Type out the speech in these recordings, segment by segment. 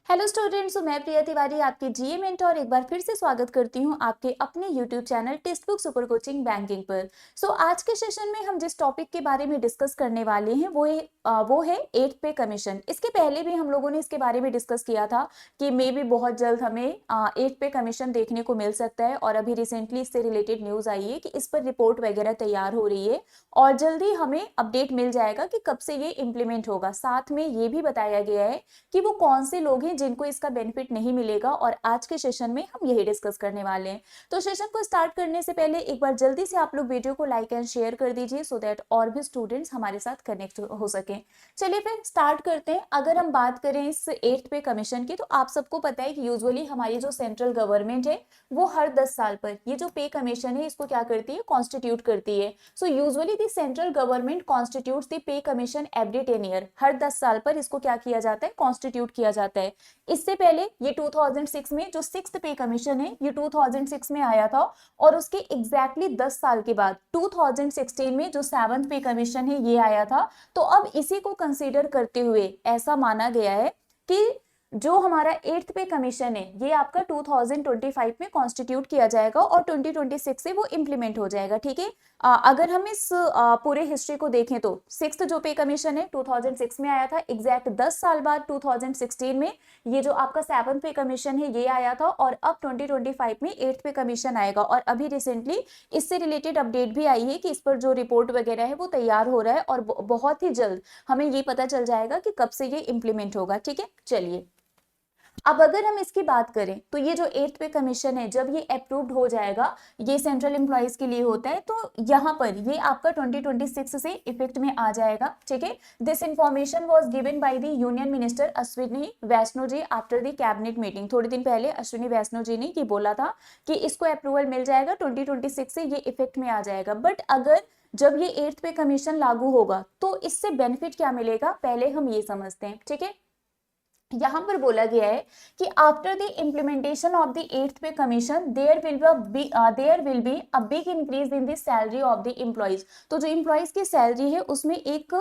Hello students, मैं प्रिया तिवारी आपकी जीए mentor एक बार फिर से स्वागत करती हूं आपके अपने YouTube channel text book super coaching banking पर। आज के सेशन में हम जिस टॉपिक के बारे में डिस्कस करने वाले हैं वो है एट्थ पे कमीशन। इसके पहले भी हम लोगों ने इसके बारे में डिस्कस किया था कि मे भी बहुत जल्द हमें एट्थ पे कमीशन देखने को मिल सकता है, और अभी रिसेंटली इससे रिलेटेड न्यूज आई है कि इस पर रिपोर्ट वगैरह तैयार हो रही है और जल्दी हमें अपडेट मिल जाएगा कि कब से ये इम्प्लीमेंट होगा। साथ में ये भी बताया गया है कि वो कौन से लोग हैं जिनको इसका बेनिफिट नहीं मिलेगा, और आज के सेशन में हम यही डिस्कस करने वाले हैं। तो सेशन को स्टार्ट करने से पहले एक बार जल्दी से आप लोग वीडियो को लाइक एंड शेयर कर दीजिए सो दैट और भी स्टूडेंट्स हमारे साथ कनेक्ट हो सके। चलिए फिर स्टार्ट करते हैं। अगर हम बात करें इस एट्थ पे कमीशन की, तो आप सबको पता है कि यूजुअली हमारी जो सेंट्रल गवर्नमेंट है वो हर 10 साल पर ये जो पे कमीशन है इसको क्या करती है, कॉन्स्टिट्यूट करती है। So usually the central government constitutes the pay commission every 10 year. हर 10 साल पर इसको क्या किया जाता है, कॉन्स्टिट्यूट किया जाता है। इससे पहले ये 2006 में जो सिक्स्थ पे कमीशन है ये 2006 में आया था, और उसके एग्जैक्टली 10 साल के बाद 2016 में जो सेवंथ पे कमीशन है ये आया था। तो अब इसी को कंसीडर करते हुए ऐसा माना गया है कि जो हमारा एट्थ पे कमीशन है ये आपका 2025 में कॉन्स्टिट्यूट किया जाएगा और 2026 से वो इम्प्लीमेंट हो जाएगा। ठीक है। अगर हम इस पूरे हिस्ट्री को देखें तो सिक्स्थ जो पे कमीशन है 2006 में आया था, एग्जैक्ट 10 साल बाद 2016 में ये जो आपका सेवंथ पे कमीशन है ये आया था, और अब 2025 में एट्थ पे कमीशन आएगा। और अभी रिसेंटली इससे रिलेटेड अपडेट भी आई है कि इस पर जो रिपोर्ट वगैरह है वो तैयार हो रहा है, और बहुत ही जल्द हमें ये पता चल जाएगा कि कब से ये इम्प्लीमेंट होगा। ठीक है, चलिए अब अगर हम इसकी बात करें तो ये जो एट्थ पे कमीशन है जब ये अप्रूव्ड हो जाएगा, ये सेंट्रल एम्प्लॉयज के लिए होता है, तो यहाँ पर ये आपका 2026 से इफेक्ट में आ जाएगा। ठीक है। This information was given by the union minister Ashwini Vaishnaw ji after the cabinet meeting. थोड़े दिन पहले अश्विनी वैष्णो जी ने ये बोला था कि इसको अप्रूवल मिल जाएगा, 2026 से ये इफेक्ट में आ जाएगा। बट अगर जब ये एट्थ पे कमीशन लागू होगा तो इससे बेनिफिट क्या मिलेगा, पहले हम ये समझते हैं। ठीक है। यहां पर बोला गया है कि after the implementation of the eighth pay commission there will be a big increase in the salary of the employees. तो जो एम्प्लॉइज की सैलरी है उसमें एक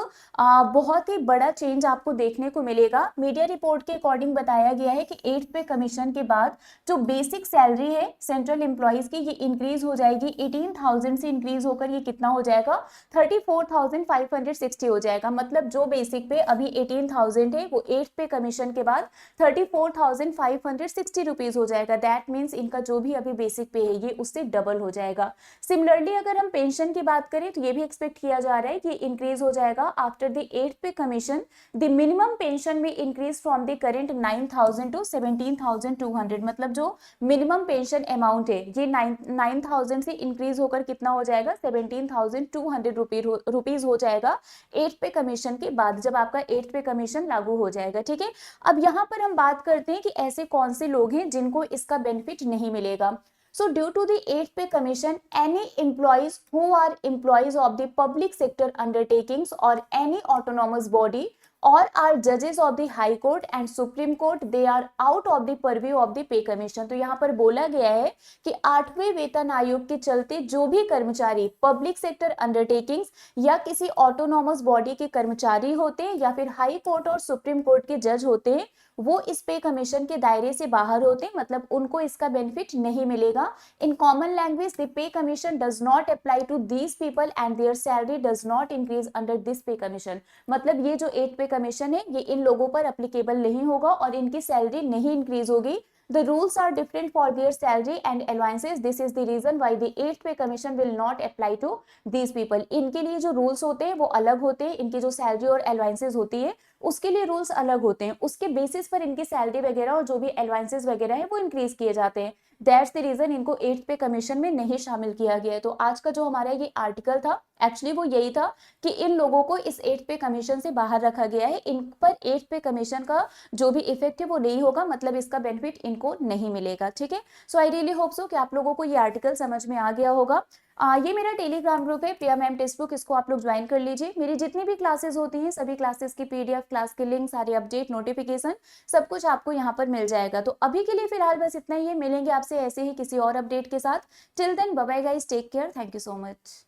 बहुत ही बड़ा चेंज आपको देखने को मिलेगा। मीडिया रिपोर्ट के अकॉर्डिंग बताया गया है कि एट्थ पे कमीशन के बाद जो बेसिक सैलरी है सेंट्रल एम्प्लॉइज की ये इंक्रीज हो जाएगी 18,000 से इंक्रीज होकर ये कितना हो जाएगा, 34,560 हो जाएगा। मतलब जो बेसिक पे अभी 18,000 है वो एट्थ पे कमीशन के बाद 34,560 रुपीज हो जाएगा। दैट मीन्स इनका जो भी अभी बेसिक पे है ये उससे डबल हो जाएगा। सिमिलरली अगर हम पेंशन की बात करें तो ये भी एक्सपेक्ट किया जा रहा है कि इंक्रीज हो जाएगा after the eighth pay commission. The minimum pension में increase from the current 9,000 to 17,200। मतलब जो मिनिमम पेंशन अमाउंट है ये 9,000 से इंक्रीज होकर कितना हो जाएगा, 17,200 रुपीज हो जाएगा एट्थ पे कमीशन के बाद, जब आपका एट्थ पे कमीशन लागू हो जाएगा। ठीक है। अब यहाँ पर हम बात करते हैं कि ऐसे कौन से लोग हैं जिनको इसका बेनिफिट नहीं मिलेगा। So due to the eighth pay commission, any employees who are employees of the public sector undertakings or any autonomous body or are judges of the high court and supreme court, they are out of the purview of the pay commission। तो यहाँ पर बोला गया है कि आठवें वेतन आयोग के चलते जो भी कर्मचारी पब्लिक सेक्टर अंडरटेकिंग्स या किसी ऑटोनॉमस बॉडी के कर्मचारी होते हैं या फिर हाई कोर्ट और सुप्रीम कोर्ट के जज होते हैं वो इस पे कमीशन के दायरे से बाहर होते हैं, मतलब उनको इसका बेनिफिट नहीं मिलेगा। In common language the pay commission does not apply to these people and their salary does not increase under this pay commission. मतलब ये जो एट पे कमीशन है ये इन लोगों पर अप्लीकेबल नहीं होगा और इनकी सैलरी नहीं इंक्रीज होगी। The rules are different for their salary and allowances. This is the reason why the eighth pay commission will not apply to these people. इनके लिए जो रूल्स होते हैं वो अलग होते हैं, इनकी जो सैलरी और अलाउंसेस होती है उसके लिए रूल्स अलग होते हैं, उसके बेसिस पर इनकी सैलरी वगैरह और जो भी अलाउंसेस वगैरह है वो इंक्रीज किए जाते हैं। दैट्स द रीजन इनको एट्थ पे कमीशन में नहीं शामिल किया गया है। तो आज का जो हमारा ये आर्टिकल था एक्चुअली वो यही था कि इन लोगों को इस एट्थ पे कमीशन से बाहर रखा गया है, इन पर एट्थ पे कमीशन का जो भी इफेक्ट है वो नहीं होगा, मतलब इसका बेनिफिट इनको नहीं मिलेगा। ठीक है। सो आई रियली होप सो कि आप लोगों को ये आर्टिकल समझ में आ गया होगा। ये मेरा टेलीग्राम ग्रुप है प्रिया मैम टेक्स्ट बुक, इसको आप लोग ज्वाइन कर लीजिए। मेरी जितनी भी क्लासेस होती हैं सभी क्लासेस की पीडीएफ, क्लास के लिंक, सारे अपडेट, नोटिफिकेशन सब कुछ आपको यहाँ पर मिल जाएगा। तो अभी के लिए फिलहाल बस इतना ही है, मिलेंगे आपसे ऐसे ही किसी और अपडेट के साथ। Till then bye bye guys, take care, thank you so much.